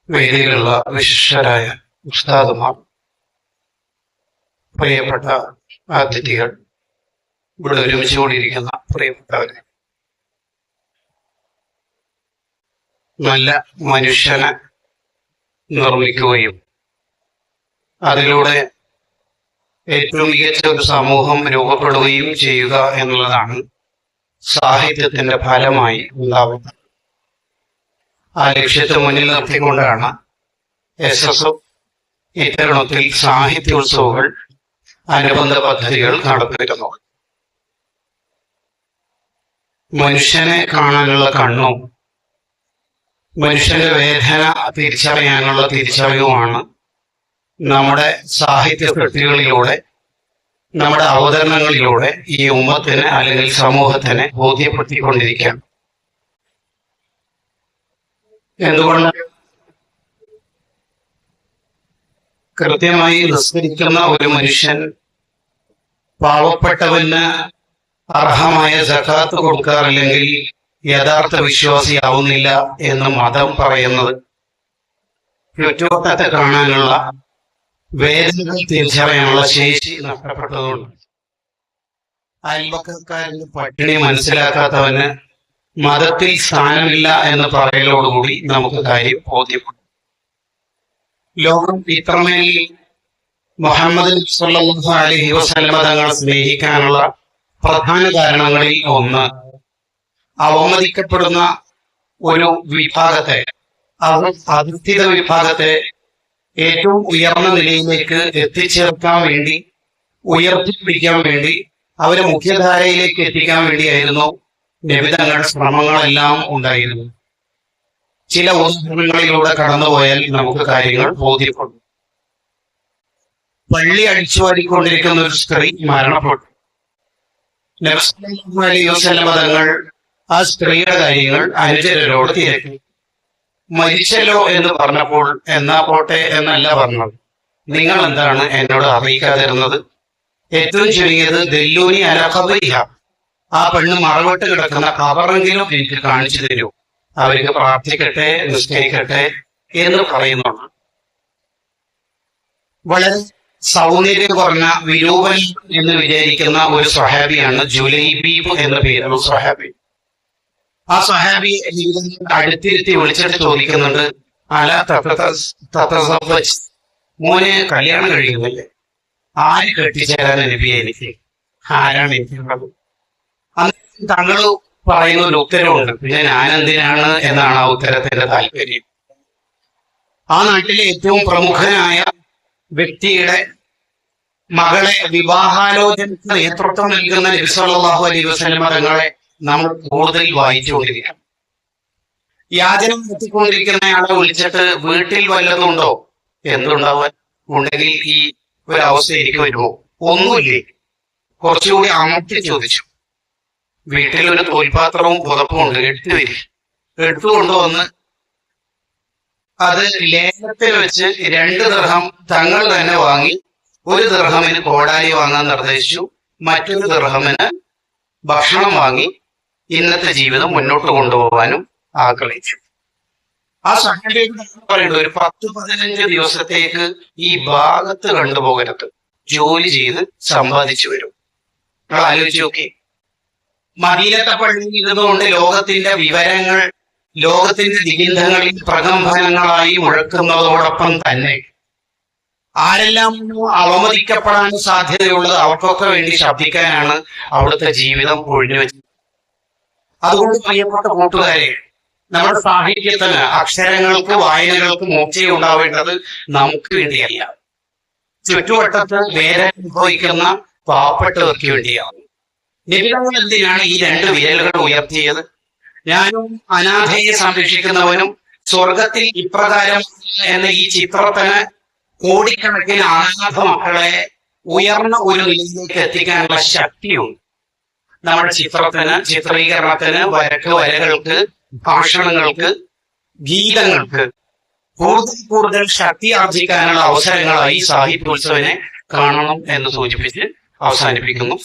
വേദിയിലുള്ള വിശിഷ്ടരായ ഉസ്താദുമാർ, പ്രിയപ്പെട്ട അതിഥികൾ, ഇവിടെ ഒരുമിച്ചുകൂടിയിരിക്കുന്ന പ്രിയപ്പെട്ടവരെ, നല്ല മനുഷ്യനെ നിർമ്മിക്കുകയും അതിലൂടെ ഏറ്റവും മികച്ച ഒരു സമൂഹം രൂപപ്പെടുകയും ചെയ്യുക എന്നുള്ളതാണ് സാഹിത്യത്തിന്റെ ഫലമായി ഉണ്ടാവുന്നത്. ആ ലക്ഷ്യത്തെ മുന്നിൽ നിർത്തിക്കൊണ്ടാണ് SSF ഇത്തരണത്തിൽ സാഹിത്യോത്സവങ്ങൾ, അനുബന്ധ പദ്ധതികൾ നടത്തിവരുന്നത്. മനുഷ്യനെ കാണാനുള്ള കണ്ണും മനുഷ്യന്റെ വേദന തിരിച്ചറിയാനുള്ള തിരിച്ചറിവുമാണ് നമ്മുടെ സാഹിത്യ കൃതികളിലൂടെ, നമ്മുടെ അവതരണങ്ങളിലൂടെ ഈ ഉമ്മത്തിനെ അല്ലെങ്കിൽ സമൂഹത്തിനെ ബോധ്യപ്പെടുത്തിക്കൊണ്ടിരിക്കുകയാണ്. എന്തുകൊണ്ട് കൃത്യമായി നിസ്കരിക്കുന്ന ഒരു മനുഷ്യൻ പാവപ്പെട്ടവന് അർഹമായ സകാത്ത് കൊടുക്കാറില്ലെങ്കിൽ യഥാർത്ഥ വിശ്വാസിയാവുന്നില്ല എന്ന് മതം പറയുന്നത് ചുറ്റുവട്ടത്തെ കാണാനുള്ള വേദനകൾ തിരിച്ചറിയാനുള്ള ശേഷി നഷ്ടപ്പെട്ടതുകൊണ്ട്. അയൽപക്കക്കാരന് പട്ടിണി മനസ്സിലാക്കാത്തവന് മതത്തിൽ സ്ഥാനമില്ല എന്ന് പറയലോടുകൂടി നമുക്ക് കാര്യം ബോധ്യപ്പെടും. ലോകം ഇത്രമേൽ മുഹമ്മദ് സ്വല്ലല്ലാഹു അലൈഹി വസല്ലമ തങ്ങളെ സ്നേഹിക്കാനുള്ള പ്രധാന കാരണങ്ങളിൽ ഒന്ന്, അവമതിക്കപ്പെടുന്ന ഒരു വിഭാഗത്തെ, അധിഷ്ഠിത വിഭാഗത്തെ ഏറ്റവും ഉയർന്ന നിലയിലേക്ക് എത്തിച്ചേർക്കാൻ വേണ്ടി, ഉയർത്തിപ്പിടിക്കാൻ വേണ്ടി, അവരെ മുഖ്യധാരയിലേക്ക് എത്തിക്കാൻ വേണ്ടിയായിരുന്നു നബി തങ്ങളുടെ ശ്രമങ്ങളെല്ലാം ഉണ്ടായിരുന്നു. ചില ഉദാഹരണങ്ങളിലൂടെ കടന്നുപോയാൽ നമുക്ക് കാര്യങ്ങൾ ബോധ്യപ്പെടും. പള്ളി അടിച്ചുവാരിക്കൊണ്ടിരിക്കുന്ന ഒരു സ്ത്രീ മരണപ്പെട്ടു. നബി സല്ലല്ലാഹു അലൈഹി വസല്ലമ തങ്ങൾ ആ സ്ത്രീയുടെ കാര്യങ്ങൾ അനുചരരോട് തിരക്കി. മരിച്ചല്ലോ എന്ന് പറഞ്ഞപ്പോൾ എന്നാ പോട്ടെ എന്നല്ല പറഞ്ഞത്, നിങ്ങൾ എന്താണ് എന്നോട് അറിയിക്കാതിരുന്നത്? ഏറ്റവും ചുരുങ്ങിയത് ദല്ലൂനി അല ഖബറിഹ, ആ പെണ്ണ് മറവിട്ട് കിടക്കുന്ന ഖബറെങ്കിലും എനിക്ക് കാണിച്ചു തരൂ, അവർക്ക് പ്രാർത്ഥിക്കട്ടെ, നിസ്കരിക്കട്ടെ എന്ന് പറയുന്നുണ്ട്. വളരെ സൗന്ദര്യം കുറഞ്ഞ വിരൂപൻ എന്ന് വിചാരിക്കുന്ന ഒരു സ്വഹാബിയാണ് ജുലൈബീബ് എന്ന പേരുള്ള സ്വഹാബി. ആ സ്വഹാബി അടുത്തിരുത്തി വിളിച്ചിട്ട് ചോദിക്കുന്നുണ്ട്, അല തതസവ്വജ്, മോനെ കല്യാണം കഴിക്കുന്നില്ലേ? ആര് കെട്ടിച്ചേരാൻ നബിയെ എനിക്ക്? ആരാണ് എനിക്കുള്ളത്? അന്ന് തങ്ങൾ പറയുന്ന ഒരു ഉത്തരവുണ്ട്. പിന്നെ ഞാനെന്തിനാണ് എന്നാണ് ആ ഉത്തരത്തിന്റെ താല്പര്യം. ആ നാട്ടിലെ ഏറ്റവും പ്രമുഖനായ വ്യക്തിയുടെ മകളെ വിവാഹാലോചനയ്ക്ക് നേതൃത്വം നൽകുന്ന നബി സല്ലല്ലാഹു അലൈഹി വസല്ലമ തങ്ങളെ നമ്മൾ കൂടുതൽ വായിച്ചുകൊണ്ടിരിക്കുകയാണ്. യാചന നടത്തിക്കൊണ്ടിരിക്കുന്നയാളെ വിളിച്ചിട്ട് വീട്ടിൽ വല്ലതുണ്ടോ? എന്തുണ്ടാവാൻ? ഉണ്ടെങ്കിൽ ഈ ഒരു അവസ്ഥ എനിക്ക് വരുമോ? ഒന്നുമില്ലേ? കുറച്ചുകൂടി അമർത്തി ചോദിച്ചു. വീട്ടിൽ ഒരു തോൽപാത്രവും പുതപ്പും ഉണ്ട്, എടുത്തുകൊണ്ടുവന്ന് അത് ലേലത്തിൽ വെച്ച് 2 ദിർഹം തങ്ങൾ തന്നെ വാങ്ങി, 1 ദിർഹമിന് കോടാലി വാങ്ങാൻ നിർദ്ദേശിച്ചു, മറ്റൊരു ദിർഹമിന് ഭക്ഷണം വാങ്ങി ഇന്നത്തെ ജീവിതം മുന്നോട്ട് കൊണ്ടുപോകാനും ആഗ്രഹിച്ചു. ആ സഹാബിയോട് പറയുന്നത്, ഒരു 10-15 ദിവസത്തേക്ക് ഈ ഭാഗത്ത് കണ്ടുപോകരുത്, ജോലി ചെയ്ത് സമ്പാദിച്ചു വരും. നിങ്ങൾ ആലോചിച്ച് നോക്കി, മദീനത്തെ പള്ളിയിൽ ഇരുന്നുകൊണ്ട് ലോകത്തിന്റെ വിവരങ്ങൾ, ലോകത്തിന്റെ ദിഗന്ധങ്ങളിൽ പ്രകമ്പനങ്ങളായി മുഴക്കുന്നതോടൊപ്പം തന്നെ ആരെല്ലാം അവമതിക്കപ്പെടാൻ സാധ്യതയുള്ളത് അവർക്കൊക്കെ വേണ്ടി ശബ്ദിക്കാനാണ് അവിടുത്തെ ജീവിതം ഒഴിഞ്ഞു വെച്ചത്. അതുകൊണ്ട് പ്രിയപ്പെട്ട കൂട്ടുകാരെ, നമ്മുടെ സാഹിത്യത്തിന്, അക്ഷരങ്ങൾക്ക്, വായനകൾക്ക് മോക്ഷം ഉണ്ടാവേണ്ടത് നമുക്ക് വേണ്ടിയല്ല, ചുറ്റുവട്ടത്ത് വേദന അനുഭവിക്കുന്ന പാവപ്പെട്ടവർക്ക് വേണ്ടിയാണ്. നബി തങ്ങൾ എന്തിനാണ് ഈ 2 വിരലുകൾ ഉയർത്തിയത്? ഞാനും അനാഥയെ സംരക്ഷിക്കുന്നവനും സ്വർഗത്തിൽ ഇപ്രകാരം എന്ന ഈ ചിത്രത്തിന് കോടിക്കണക്കിന് അനാഥ മക്കളെ ഉയർന്ന ഒരു നിലയിലേക്ക് എത്തിക്കാനുള്ള ശക്തിയുണ്ട്. നമ്മുടെ ചിത്രത്തിന്, ചിത്രീകരണത്തിന്, വരകൾക്ക്, ഭാഷണങ്ങൾക്ക്, ഗീതങ്ങൾക്ക് കൂടുതൽ കൂടുതൽ ശക്തി ആർജിക്കാനുള്ള അവസരങ്ങളായി സാഹിത്യോത്സവനെ കാണണം എന്ന് സൂചിപ്പിച്ച് അവസാനിപ്പിക്കുന്നു.